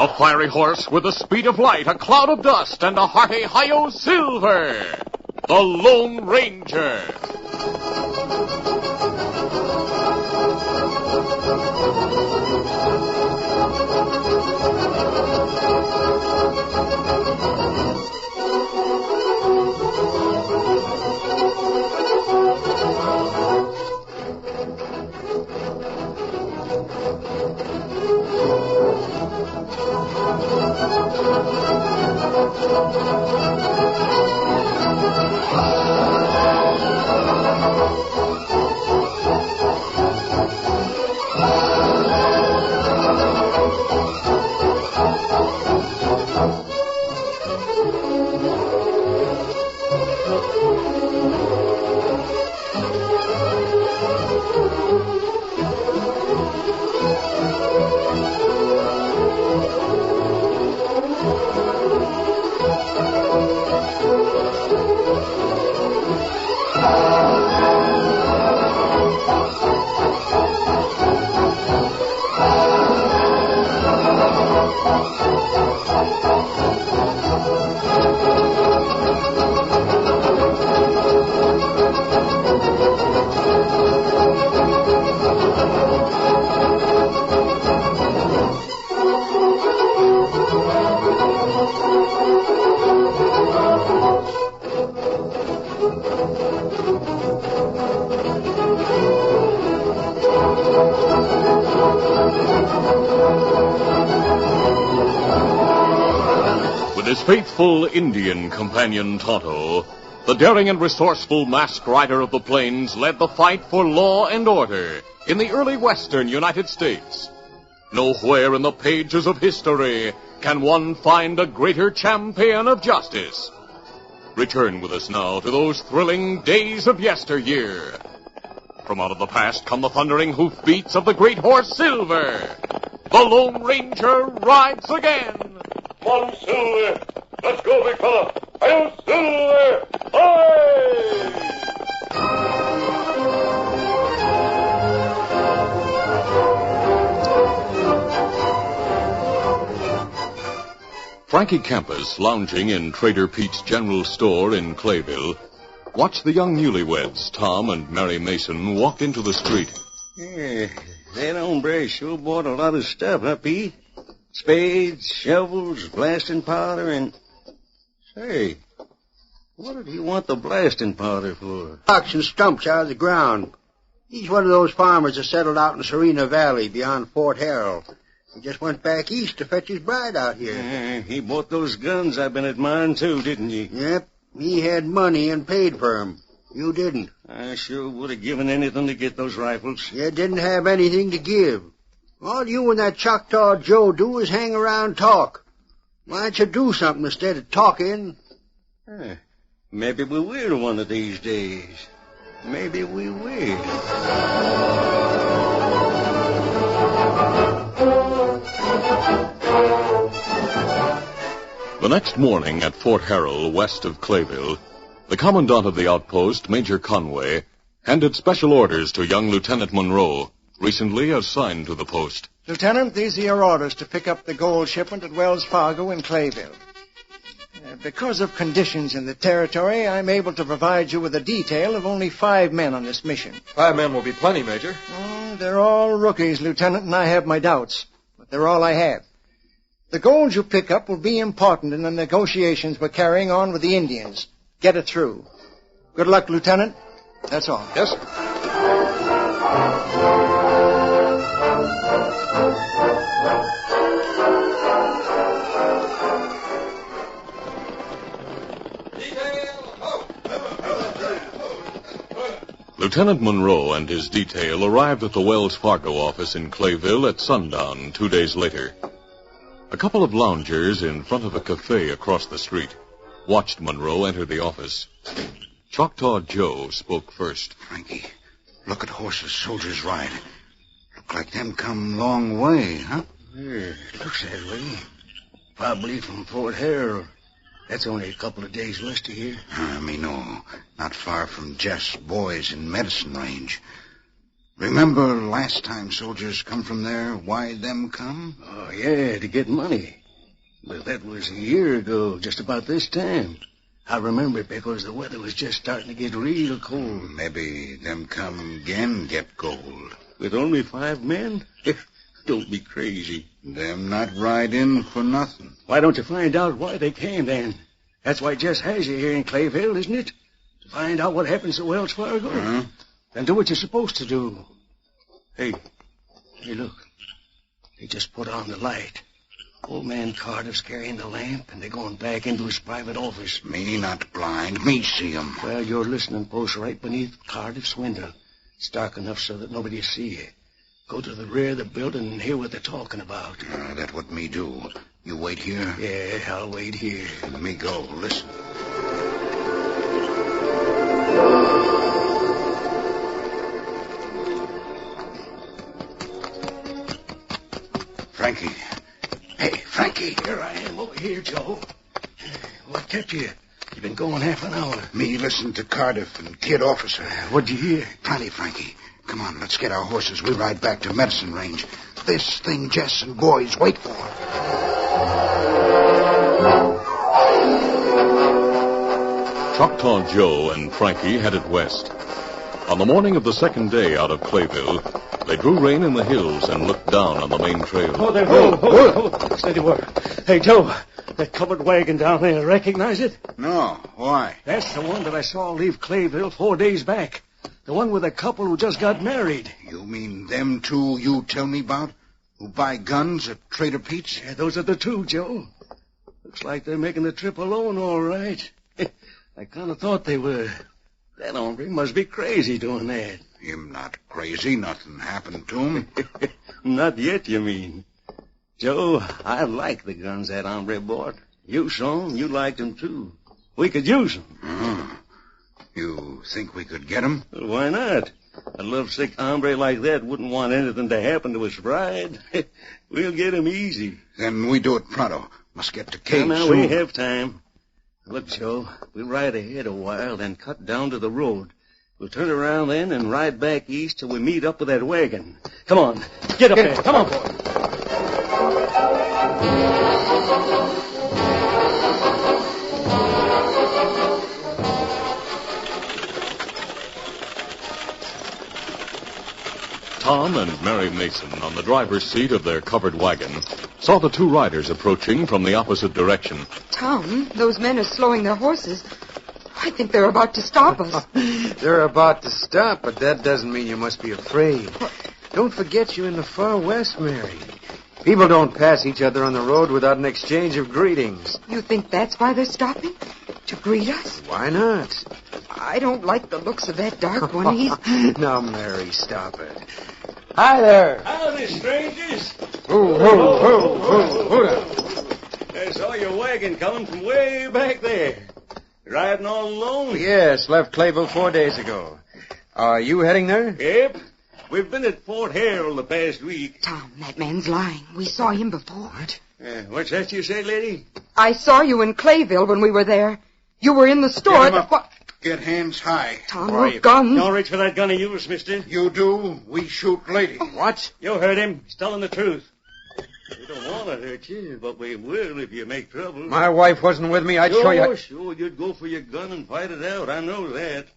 A fiery horse with the speed of light, a cloud of dust, and a hearty hi-yo silver. The Lone Ranger. His faithful Indian companion Tonto, the daring and resourceful masked rider of the plains, led the fight for law and order in the early western United States. Nowhere in the pages of history can one find a greater champion of justice. Return with us now to those thrilling days of yesteryear. From out of the past come the thundering hoofbeats of the great horse Silver. The Lone Ranger rides again. Come on, Silver. Let's go, big fella. Hi-yo, Silver! Hi! Frankie Campus, lounging in Trader Pete's general store in Clayville, watched the young newlyweds, Tom and Mary Mason, walk into the street. Yeah, that hombre sure bought a lot of stuff, huh, Pete? Spades, shovels, blasting powder, and... Say, what did he want the blasting powder for? Rocks and stumps out of the ground. He's one of those farmers that settled out in the Serena Valley beyond Fort Harold. He just went back east to fetch his bride out here. Yeah, he bought those guns I've been admiring, too, didn't he? Yep, he had money and paid for 'em. You didn't. I sure would have given anything to get those rifles. You didn't have anything to give. All you and that Choctaw Joe do is hang around and talk. Why don't you do something instead of talking? Maybe we will one of these days. Maybe we will. The next morning at Fort Harold, west of Clayville, the commandant of the outpost, Major Conway, handed special orders to young Lieutenant Monroe, recently assigned to the post. Lieutenant, these are your orders to pick up the gold shipment at Wells Fargo in Clayville. Because of conditions in the territory, I'm able to provide you with a detail of only 5 men on this mission. 5 men will be plenty, Major. They're all rookies, Lieutenant, and I have my doubts. But they're all I have. The gold you pick up will be important in the negotiations we're carrying on with the Indians. Get it through. Good luck, Lieutenant. That's all. Yes, sir. Lieutenant Monroe and his detail arrived at the Wells Fargo office in Clayville at sundown 2 days later. A couple of loungers in front of a cafe across the street watched Monroe enter the office. Choctaw Joe spoke first. Frankie, look at horses soldiers ride. Look like them come long way, huh? Yeah, looks that way. Probably from Fort Harold. That's only a couple of days west of here. Me no. Not far from Jeff's boys in Medicine Range. Remember last time soldiers come from there? Why them come? Oh, yeah, to get money. But that was a year ago, just about this time. I remember it because the weather was just starting to get real cold. Maybe them come again get gold. With only 5 men? Don't be crazy. Them not ride in for nothing. Why don't you find out why they came, then? That's why Jess has you here in Clayville, isn't it? To find out what happens to Wells Fargo. Huh? Then do what you're supposed to do. Hey, look. They just put on the light. Old man Carter's carrying the lamp, and they're going back into his private office. Me not blind. Me see 'em. Well, your listening post right beneath Cardiff's window. It's dark enough so that nobody will see you. Go to the rear of the building and hear what they're talking about. That's what me do. You wait here? Yeah, I'll wait here. Let me go. Listen. Frankie. Hey, Frankie. Here I am over here, Joe. What kept you? You've been going half an hour. Me listen to Cardiff and Kid Officer. What'd you hear? Plenty, Frankie. Come on, let's get our horses. We ride back to Medicine Range. This thing Jess and boys wait for. Choctaw Joe and Frankie headed west. On the morning of the second day out of Clayville, they drew rein in the hills and looked down on the main trail. Oh, there. Oh. Steady work. Hey, Joe, that covered wagon down there, recognize it? No, why? That's the one that I saw leave Clayville 4 days back. The one with a couple who just got married. You mean them two you tell me about? Who buy guns at Trader Pete's? Yeah, those are the two, Joe. Looks like they're making the trip alone, all right. I kind of thought they were. That hombre must be crazy doing that. Him not crazy. Nothing happened to him. Not yet, you mean. Joe, I like the guns that hombre bought. You saw 'em. You liked them, too. We could use 'em. You think we could get him? Well, why not? A lovesick hombre like that wouldn't want anything to happen to his bride. We'll get him easy. Then we do it pronto. Must get to Cave Now, soon. we have time. Look, Joe, we'll ride ahead a while, then cut down to the road. We'll turn around then and ride back east till we meet up with that wagon. Come on, get up there. Come on, boy. Tom and Mary Mason, on the driver's seat of their covered wagon, saw the two riders approaching from the opposite direction. Tom, those men are slowing their horses. I think they're about to stop us. They're about to stop, but that doesn't mean you must be afraid. Don't forget you're in the far west, Mary. People don't pass each other on the road without an exchange of greetings. You think that's why they're stopping? To greet us? Why not? I don't like the looks of that dark one. He's... Now, Mary, stop it. Hi there. Howdy, strangers. Who now? I saw your wagon coming from way back there. Riding all alone? Yes, left Clayville 4 days ago. Are you heading there? Yep. We've been at Fort Harold the past week. Tom, that man's lying. We saw him before. What? What's that you said, lady? I saw you in Clayville when we were there. You were in the store. Get him up. Get hands high. Tom, those guns. Don't reach for that gun of yours, mister. You do, we shoot lady. What? You heard him. He's telling the truth. We don't want to hurt you, but we will if you make trouble. My wife wasn't with me. I'd show you. Sure, you'd go for your gun and fight it out. I know that.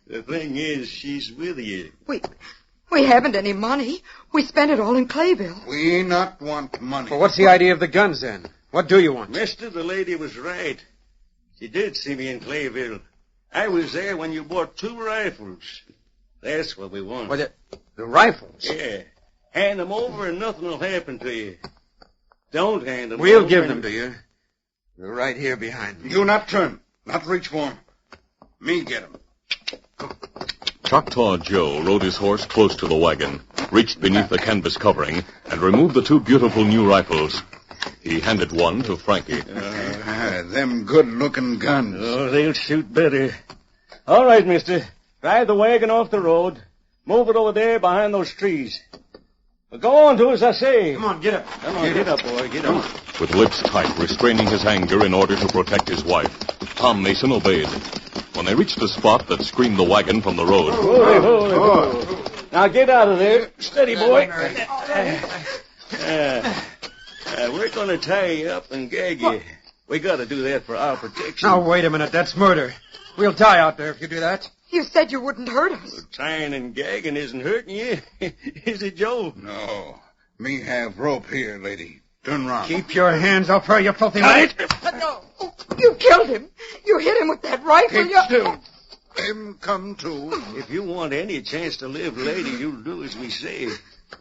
The thing is, she's with you. We haven't any money. We spent it all in Clayville. We not want money. Well, what's the idea of the guns, then? What do you want? Mister, the lady was right. She did see me in Clayville. I was there when you bought 2 rifles. That's what we want. What, the rifles? Yeah. Hand them over and nothing will happen to you. Don't hand them over. We'll give them to you. They're right here behind me. You not turn. Not reach for him. Me get him. Choctaw Joe rode his horse close to the wagon, reached beneath the canvas covering, and removed the 2 beautiful new rifles. He handed one to Frankie. Them good-looking guns. Oh, they'll shoot better. All right, mister. Drive the wagon off the road. Move it over there behind those trees. Well, go on, do as I say. Come on, get up. Come on, get up, boy. Get up. With lips tight, restraining his anger in order to protect his wife, Tom Mason obeyed. When they reached the spot that screened the wagon from the road... Holy. Now get out of there. Steady, boy. We're going to tie you up and gag you. We got to do that for our protection. Now, wait a minute. That's murder. We'll die out there if you do that. You said you wouldn't hurt us. Well, tying and gagging isn't hurting you. Is it, Joe? No. Me have rope here, lady. Turn round. Keep your hands off her, you filthy mite. No. You killed him. You hit him with that rifle. Keep still. Him come to. If you want any chance to live, lady, you'll do as we say.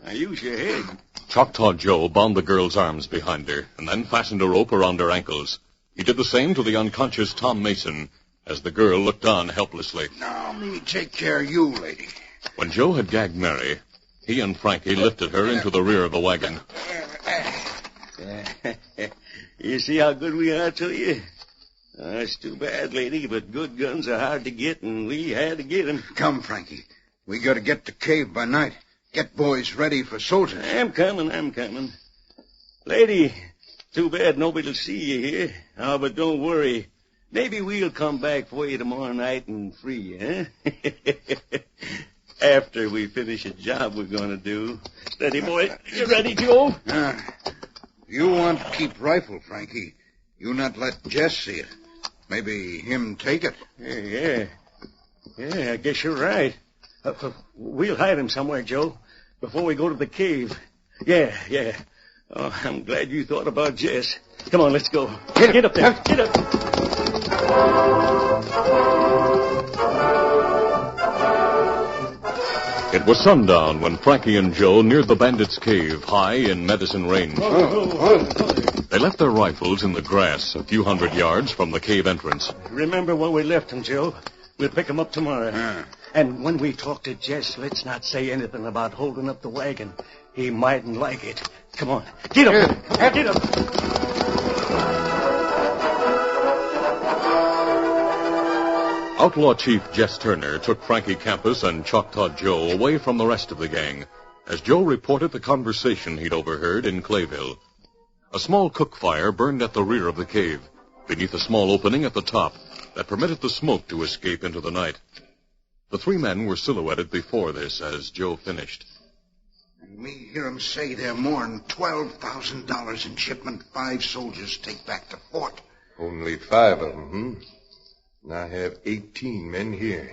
Now use your head. Choctaw Joe bound the girl's arms behind her and then fastened a rope around her ankles. He did the same to the unconscious Tom Mason as the girl looked on helplessly. Now me take care of you, lady. When Joe had gagged Mary, he and Frankie lifted her into the rear of the wagon. You see how good we are to you? It's too bad, lady, but good guns are hard to get, and we had to get 'em. Come, Frankie. We got to get to cave by night. Get boys ready for soldiers. I'm coming. Lady, too bad nobody'll see you here. Oh, but don't worry. Maybe we'll come back for you tomorrow night and free you, huh? After we finish a job we're going to do. Steady, boy. You ready, Joe? You want to keep rifle, Frankie. You not let Jess see it. Maybe him take it. Yeah, I guess you're right. We'll hide him somewhere, Joe, before we go to the cave. Yeah. Oh, I'm glad you thought about Jess. Come on, let's go. Get up there. Get up. It was sundown when Frankie and Joe neared the bandits' cave high in Medicine Range. They left their rifles in the grass a few hundred yards from the cave entrance. Remember where we left them, Joe? We'll pick them up tomorrow. And when we talk to Jess, let's not say anything about holding up the wagon. He mightn't like it. Come on. Get up. Get up. Outlaw Chief Jess Turner took Frankie Campus and Choctaw Joe away from the rest of the gang as Joe reported the conversation he'd overheard in Clayville. A small cook fire burned at the rear of the cave, beneath a small opening at the top that permitted the smoke to escape into the night. The three men were silhouetted before this as Joe finished. And me hear 'em say they're more'n $12,000 in shipment 5 soldiers take back to fort. Only 5 of them, And I have 18 men here.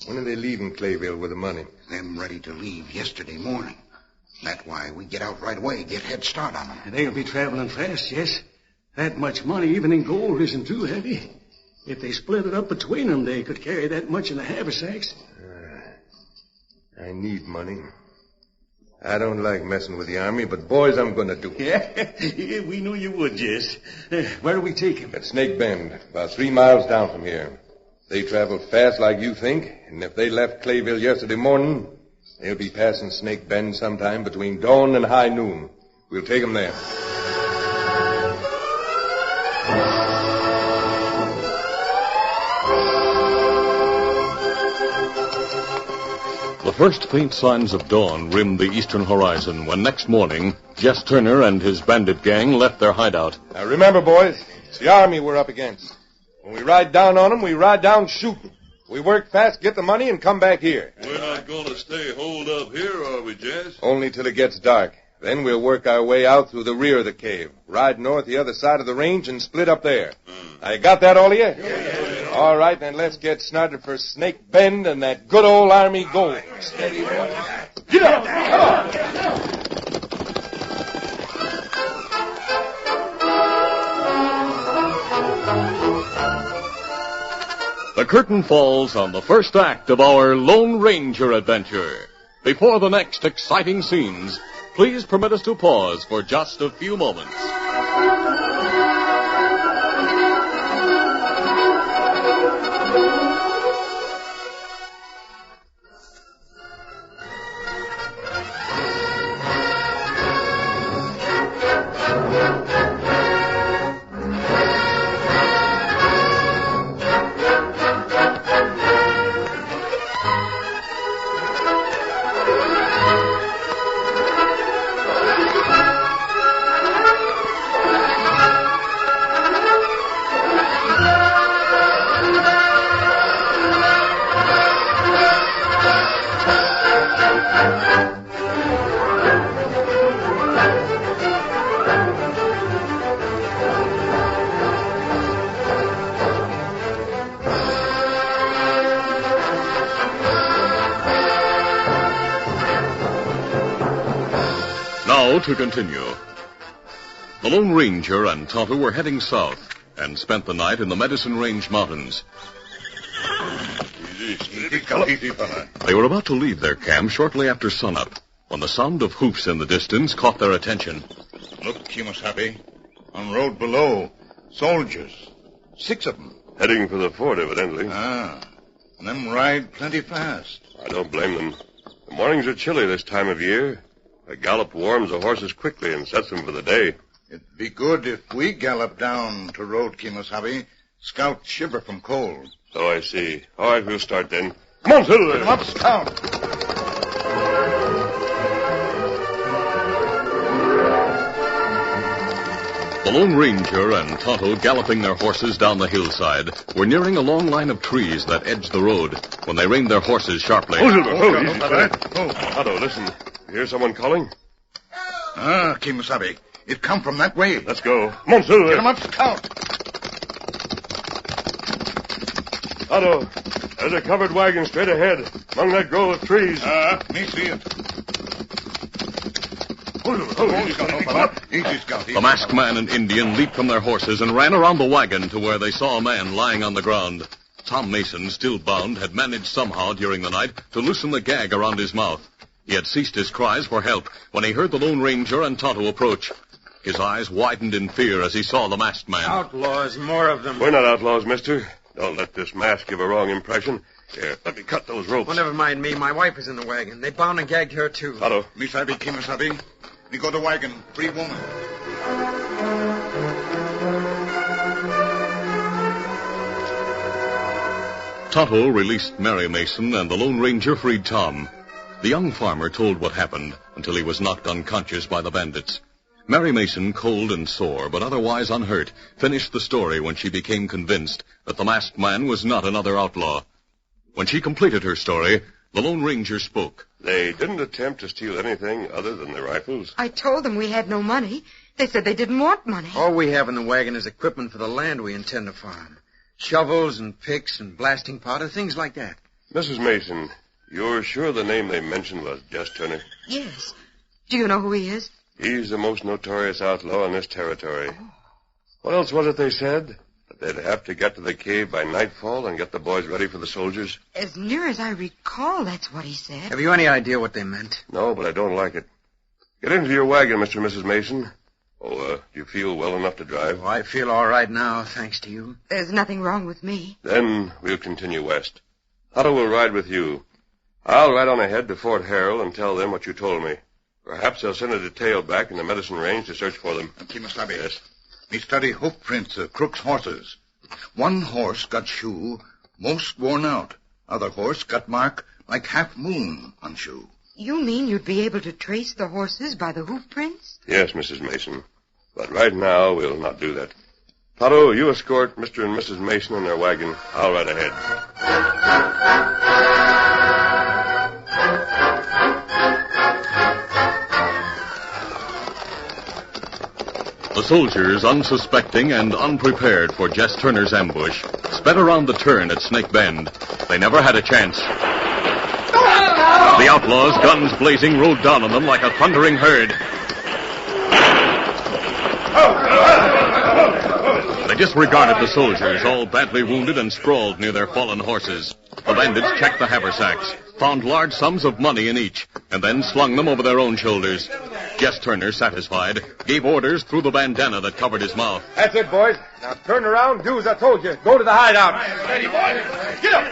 When are they leaving Clayville with the money? Them ready to leave yesterday morning. That's why we get out right away, get head start on them. They'll be traveling fast, yes. That much money, even in gold, isn't too heavy. If they split it up between them, they could carry that much in the haversacks. I need money. I don't like messing with the army, but boys, I'm going to do it. Yeah, we knew you would, Jess. Where do we take him? At Snake Bend, about 3 miles down from here. They travel fast like you think, and if they left Clayville yesterday morning, they'll be passing Snake Bend sometime between dawn and high noon. We'll take them there. The first faint signs of dawn rimmed the eastern horizon when next morning, Jess Turner and his bandit gang left their hideout. Now remember, boys, it's the army we're up against. When we ride down on them, we ride down shooting. We work fast, get the money, and come back here. We're not going to stay holed up here, are we, Jess? Only till it gets dark. Then we'll work our way out through the rear of the cave, ride north the other side of the range, and split up there. Now, you got that, all of you? Yeah. All right, then let's get started for Snake Bend and that good old army gold. Steady, boy. Get up! Come on! The curtain falls on the first act of our Lone Ranger adventure. Before the next exciting scenes, please permit us to pause for just a few moments. to continue. The Lone Ranger and Tonto were heading south and spent the night in the Medicine Range Mountains. Easy, fella. They were about to leave their camp shortly after sunup when the sound of hoofs in the distance caught their attention. Look, Kimasabi. On road below. Soldiers. 6 of them. Heading for the fort, evidently. And them ride plenty fast. I don't blame them. The mornings are chilly this time of year. A gallop warms the horses quickly and sets them for the day. It'd be good if we gallop down to road, Kimasabi. Scouts shiver from cold. So I see. All right, we'll start then. Come on, Silver. Come up, Scout. The Lone Ranger and Tonto, galloping their horses down the hillside, were nearing a long line of trees that edged the road when they reined their horses sharply. Oh, Silver. Oh, easy, fella. Tonto, listen. You hear someone calling? Kimasabi. It come from that way. Let's go. Come on, Silver. Get him up, Scout. Tonto, there's a covered wagon straight ahead, among that grove of trees. Me see it. Easy, Scout. The masked man and Indian leaped from their horses and ran around the wagon to where they saw a man lying on the ground. Tom Mason, still bound, had managed somehow during the night to loosen the gag around his mouth. He had ceased his cries for help when he heard the Lone Ranger and Tonto approach. His eyes widened in fear as he saw the masked man. Outlaws, more of them. We're not outlaws, mister. Don't let this mask give a wrong impression. Here, let me cut those ropes. Well, never mind me. My wife is in the wagon. They bound and gagged her, too. Tonto. Misabi, Kimasabi. We go to wagon. Free woman. Tonto released Mary Mason and the Lone Ranger freed Tom. The young farmer told what happened until he was knocked unconscious by the bandits. Mary Mason, cold and sore, but otherwise unhurt, finished the story when she became convinced that the masked man was not another outlaw. When she completed her story, the Lone Ranger spoke. They didn't attempt to steal anything other than their rifles? I told them we had no money. They said they didn't want money. All we have in the wagon is equipment for the land we intend to farm. Shovels and picks and blasting powder, things like that. Mrs. Mason, you're sure the name they mentioned was Jess Turner? Yes. Do you know who he is? He's the most notorious outlaw in this territory. What else was it they said? That they'd have to get to the cave by nightfall and get the boys ready for the soldiers? As near as I recall, that's what he said. Have you any idea what they meant? No, but I don't like it. Get into your wagon, Mr. and Mrs. Mason. Do you feel well enough to drive? Oh, I feel all right now, thanks to you. There's nothing wrong with me. Then we'll continue west. Otto will ride with you. I'll ride on ahead to Fort Harrell and tell them what you told me. Perhaps they'll send a detail back in the Medicine Range to search for them. Kimasabi. Yes. Me study hoof prints of Crook's horses. One horse got shoe most worn out. Other horse got mark like half moon on shoe. You mean you'd be able to trace the horses by the hoof prints? Yes, Mrs. Mason. But right now, we'll not do that. Tonto, you escort Mr. and Mrs. Mason in their wagon. I'll ride ahead. The soldiers, unsuspecting and unprepared for Jess Turner's ambush, sped around the turn at Snake Bend. They never had a chance. The outlaws, guns blazing, rode down on them like a thundering herd. They disregarded the soldiers, all badly wounded and sprawled near their fallen horses. The bandits checked the haversacks, found large sums of money in each, and then slung them over their own shoulders. Jess Turner, satisfied, gave orders through the bandana that covered his mouth. That's it, boys. Now turn around, do as I told you. Go to the hideout. Steady, boys. Get up.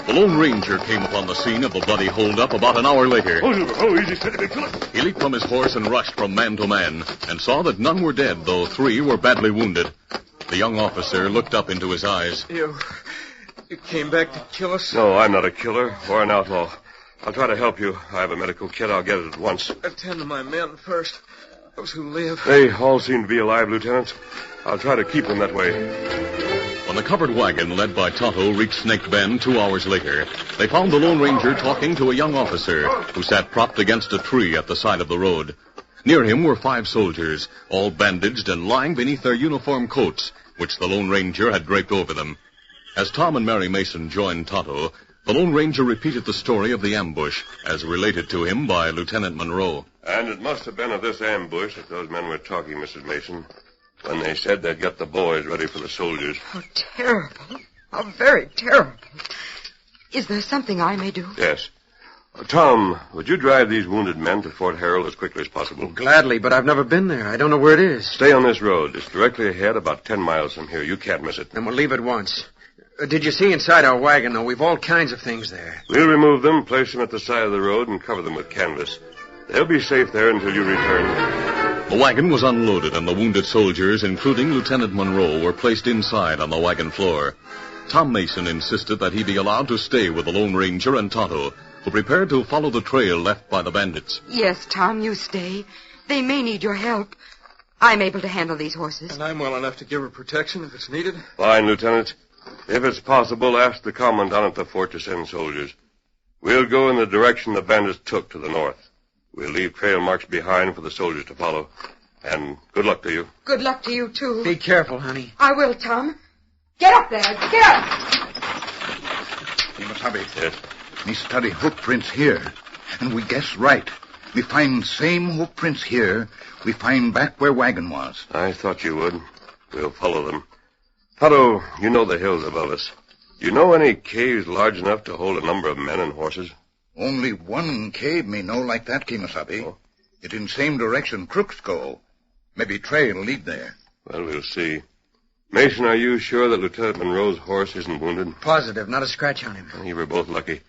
The Lone Ranger came upon the scene of the bloody holdup about an hour later. Easy, steady, big fella. He leaped from his horse and rushed from man to man, and saw that none were dead, though 3 were badly wounded. The young officer looked up into his eyes. You came back to kill us? No, I'm not a killer or an outlaw. I'll try to help you. I have a medical kit. I'll get it at once. Attend to my men first. Those who live. They all seem to be alive, Lieutenant. I'll try to keep them that way. When the covered wagon led by Tonto reached Snake Bend 2 hours later, they found the Lone Ranger talking to a young officer who sat propped against a tree at the side of the road. Near him were 5 soldiers, all bandaged and lying beneath their uniform coats, which the Lone Ranger had draped over them. As Tom and Mary Mason joined Tonto, the Lone Ranger repeated the story of the ambush as related to him by Lieutenant Monroe. And it must have been of this ambush that those men were talking, Mrs. Mason, when they said they'd got the boys ready for the soldiers. How terrible. How very terrible. Is there something I may do? Yes. Tom, would you drive these wounded men to Fort Harold as quickly as possible? Well, gladly, but I've never been there. I don't know where it is. Stay on this road. It's directly ahead, about 10 miles from here. You can't miss it. Then we'll leave at once. Did you see inside our wagon, though? We've all kinds of things there. We'll remove them, place them at the side of the road, and cover them with canvas. They'll be safe there until you return. The wagon was unloaded, and the wounded soldiers, including Lieutenant Monroe, were placed inside on the wagon floor. Tom Mason insisted that he be allowed to stay with the Lone Ranger and Tonto, who prepared to follow the trail left by the bandits. Yes, Tom, you stay. They may need your help. I'm able to handle these horses. And I'm well enough to give her protection if it's needed. Fine, Lieutenant. If it's possible, ask the commandant at the fort to send soldiers. We'll go in the direction the bandits took to the north. We'll leave trail marks behind for the soldiers to follow. And good luck to you. Good luck to you, too. Be careful, honey. I will, Tom. Get up there. Get up. Kimasabi. Yes. Me study hoof prints here. And we guess right. We find same hoof prints here we find back where wagon was. I thought you would. We'll follow them. Tonto, you know the hills above us. You know any caves large enough to hold a number of men and horses? Only one cave me know like that, Kimasabi. Oh. It in same direction crooks go. Maybe trail lead there. Well, we'll see. Mason, are you sure that Lieutenant Monroe's horse isn't wounded? Positive. Not a scratch on him. You were both lucky.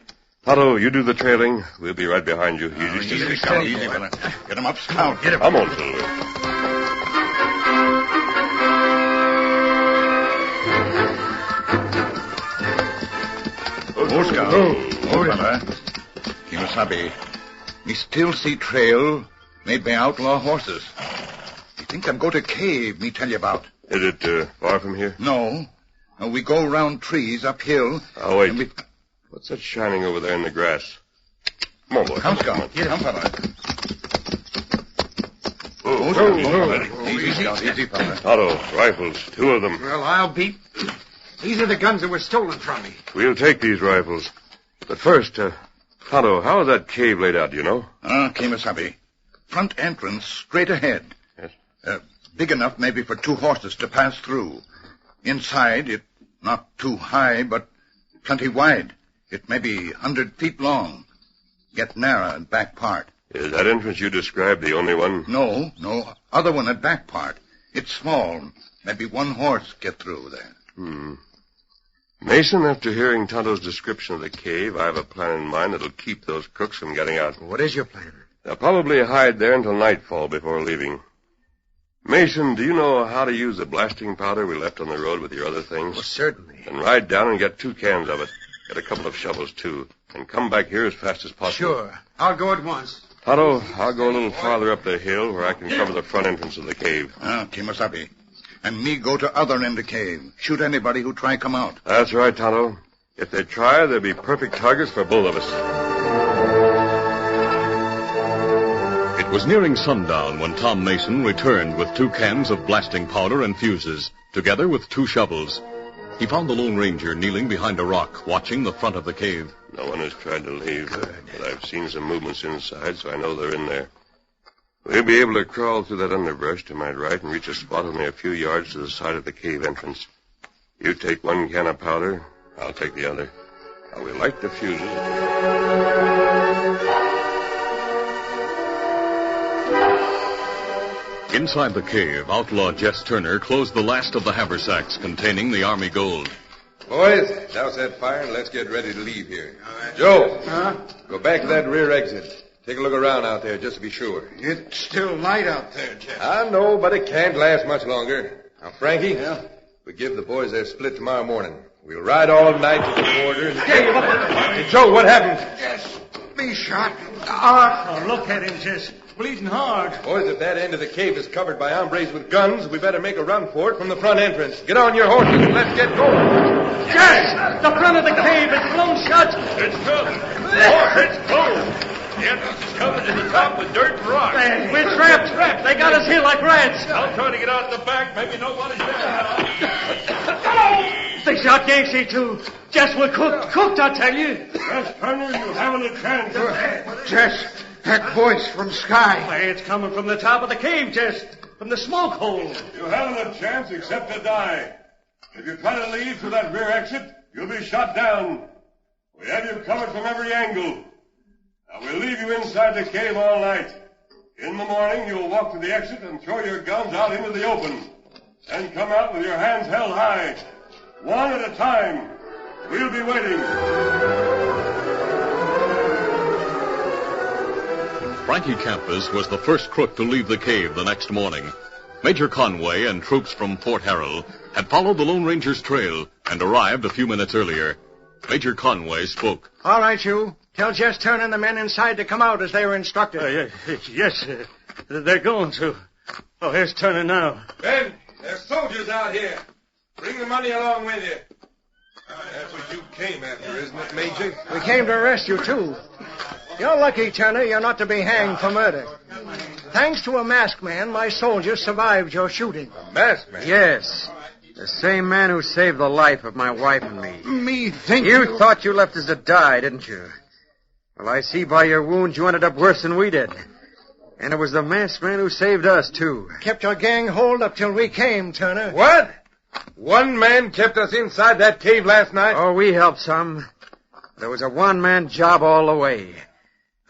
Tonto, you do the trailing. We'll be right behind you. Easy, fella. Get him up, Scout. Get him. Come on, Silver. Oh, Scout. Oh, fella. Kimasabi. Me still see trail made by outlaw horses. You think I'm go to cave me tell you about? Is it far from here? No. We go round trees uphill. Oh, wait. What's that shining over there in the grass? Come on, boy. Come, Scout. Come, fella. Easy, Scout. Easy, fella. Tonto, rifles. 2 of them. Well, I'll beat. These are the guns that were stolen from me. We'll take these rifles. But first, Tonto, how is that cave laid out, do you know? Kimasabi. Front entrance straight ahead. Yes. Big enough maybe for 2 horses to pass through. Inside, it not too high, but plenty wide. It may be 100 feet long. Get narrow at back part. Is that entrance you described the only one? No. Other one at back part. It's small. Maybe 1 horse get through there. Mason, after hearing Tonto's description of the cave, I have a plan in mind that'll keep those crooks from getting out. What is your plan? They'll probably hide there until nightfall before leaving. Mason, do you know how to use the blasting powder we left on the road with your other things? Well, certainly. Then ride down and get 2 cans of it. Get a couple of shovels, too. And come back here as fast as possible. Sure. I'll go at once. Tonto, I'll go a little farther up the hill where I can cover the front entrance of the cave. Kimasabi. And me go to other end of cave. Shoot anybody who try come out. That's right, Tonto. If they try, they'll be perfect targets for both of us. It was nearing sundown when Tom Mason returned with 2 cans of blasting powder and fuses, together with 2 shovels. He found the Lone Ranger kneeling behind a rock, watching the front of the cave. No one has tried to leave, but I've seen some movements inside, so I know they're in there. We'll be able to crawl through that underbrush to my right and reach a spot only a few yards to the side of the cave entrance. You take 1 can of powder, I'll take the other. We'll light the fuses. Inside the cave, outlaw Jess Turner closed the last of the haversacks containing the army gold. Boys, douse that fire and let's get ready to leave here. Joe, go back to that rear exit. Take a look around out there just to be sure. It's still light out there, Jeff. I know, but it can't last much longer. Now, Frankie, we give the boys their split tomorrow morning. We'll ride all night to the border. Hey, Joe, what happened? Yes, me shot. Oh, look at him, just bleeding hard. Boys, if that end of the cave is covered by hombres with guns, we better make a run for it from the front entrance. Get on your horses and let's get going. Yes! The front of the cave is blown shut. It's good. It's closed. The entrance is covered to the top with dirt and rocks. We're trapped. They got us here like rats. I'll try to get out the back. Maybe nobody's there. They shot Yancey, too. Jess, we're cooked, I tell you. Jess Turner, you haven't a chance. Jess, that voice from Sky. Why, it's coming from the top of the cave, Jess. From the smoke hole. You haven't a chance except to die. If you try to leave through that rear exit, you'll be shot down. We have you covered from every angle. Now, we'll leave you inside the cave all night. In the morning, you'll walk to the exit and throw your guns out into the open. Then come out with your hands held high. One at a time. We'll be waiting. Frankie Campus was the first crook to leave the cave the next morning. Major Conway and troops from Fort Harrell had followed the Lone Ranger's trail and arrived a few minutes earlier. Major Conway spoke. All right, you. Tell Jess Turner and the men inside to come out as they were instructed. Yes, they're going to. Oh, here's Turner now. Ben, there's soldiers out here. Bring the money along with you. That's what you came after, isn't it, Major? We came to arrest you, too. You're lucky, Turner, you're not to be hanged for murder. Thanks to a masked man, my soldiers survived your shooting. A masked man? Yes. The same man who saved the life of my wife and me. Me think You thought you left us to die, didn't you? Well, I see by your wounds you ended up worse than we did. And it was the masked man who saved us, too. Kept your gang holed up till we came, Turner. What? One man kept us inside that cave last night? Oh, we helped some. There was a one-man job all the way.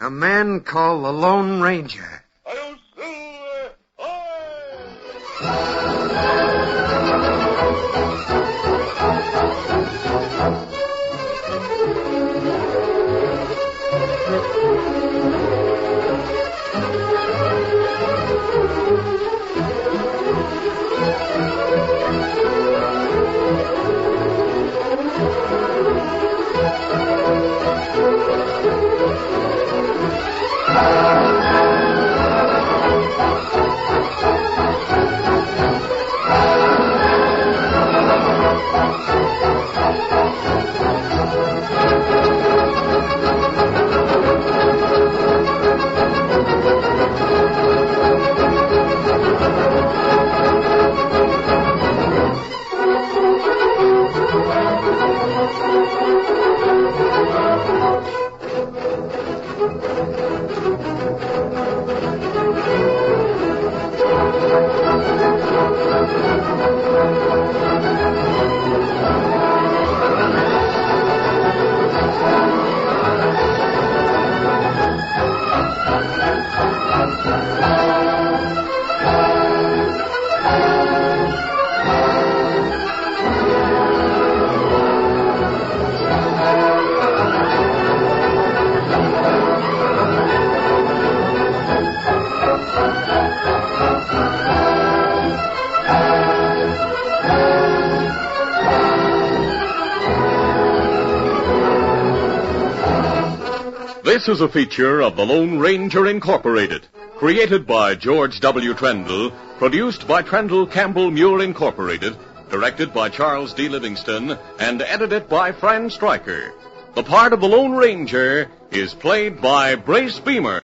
A man called the Lone Ranger. This is a feature of the Lone Ranger Incorporated, created by George W. Trendle, produced by Trendle Campbell Muir Incorporated, directed by Charles D. Livingston, and edited by Fran Stryker. The part of the Lone Ranger is played by Brace Beamer.